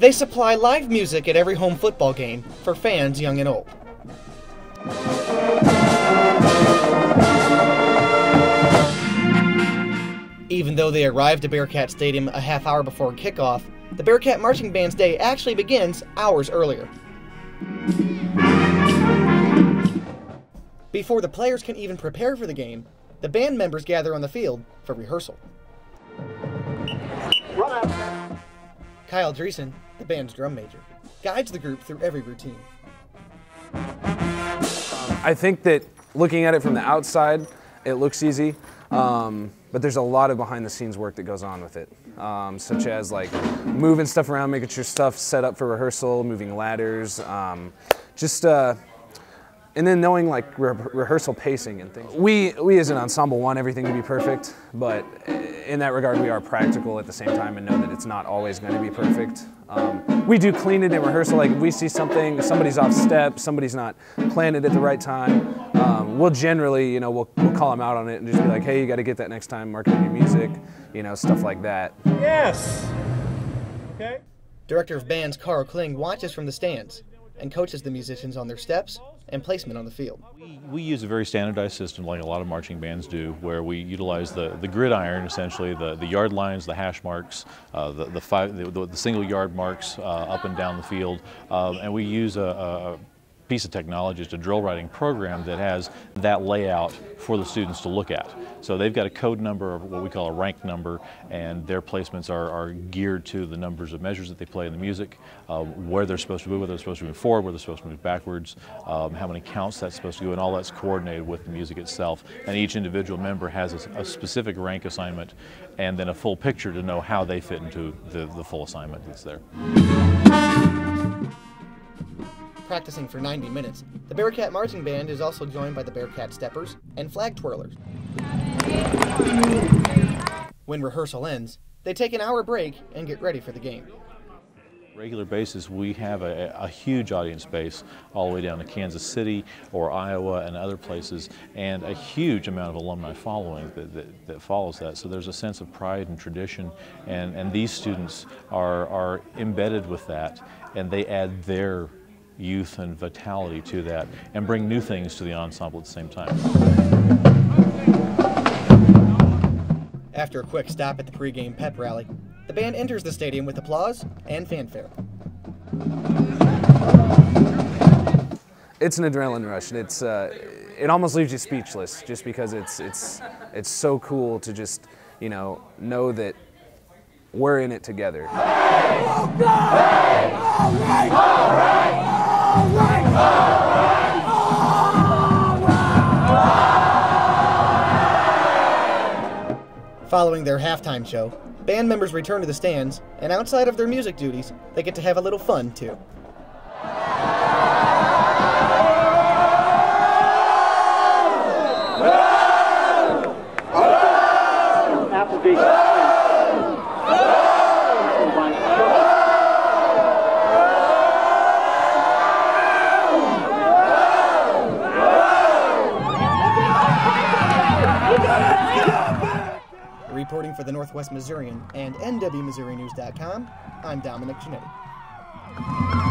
They supply live music at every home football game for fans young and old. Even though they arrived at Bearcat Stadium a half hour before kickoff, the Bearcat Marching Band's day actually begins hours earlier. Before the players can even prepare for the game, the band members gather on the field for rehearsal. Kyle Dreesen, the band's drum major, guides the group through every routine. I think that looking at it from the outside, it looks easy, but there's a lot of behind-the-scenes work that goes on with it, such as like moving stuff around, making sure stuff's set up for rehearsal, moving ladders, and then knowing like rehearsal pacing and things. We as an ensemble want everything to be perfect, but in that regard we are practical at the same time and know that it's not always going to be perfect. We do clean it in rehearsal, like if we see somebody's off step, somebody's not playing it at the right time, we'll generally, we'll call them out on it and just be like, hey, you got to get that next time, mark it in your music, stuff like that. Yes! Okay. Director of Bands Carl Kling watches from the stands and coaches the musicians on their steps and placement on the field. We use a very standardized system like a lot of marching bands do, where we utilize the gridiron, essentially, the yard lines, the hash marks, the single yard marks up and down the field, and we use a piece of technology, it's a drill writing program that has that layout for the students to look at. So they've got a code number, or what we call a rank number, and their placements are geared to the numbers of measures that they play in the music, where they're supposed to move, whether they're supposed to move forward, whether they're supposed to move backwards, how many counts that's supposed to go, and all that's coordinated with the music itself. And each individual member has a specific rank assignment and then a full picture to know how they fit into the full assignment that's there. Practicing for 90 minutes, the Bearcat Marching Band is also joined by the Bearcat Steppers and Flag Twirlers. When rehearsal ends, they take an hour break and get ready for the game. On a regular basis, we have a huge audience base all the way down to Kansas City or Iowa and other places, and a huge amount of alumni following that follows that. So there's a sense of pride and tradition, and these students are embedded with that, and they add their youth and vitality to that and bring new things to the ensemble at the same time. After a quick stop at the pregame pep rally, the band enters the stadium with applause and fanfare. It's an adrenaline rush, and it almost leaves you speechless, just because it's so cool to just know that we're in it together. All right! All right! All right! Following their halftime show, band members return to the stands, and outside of their music duties, they get to have a little fun too. Reporting for the Northwest Missourian and NWMissouriNews.com, I'm Dominic Giannetti.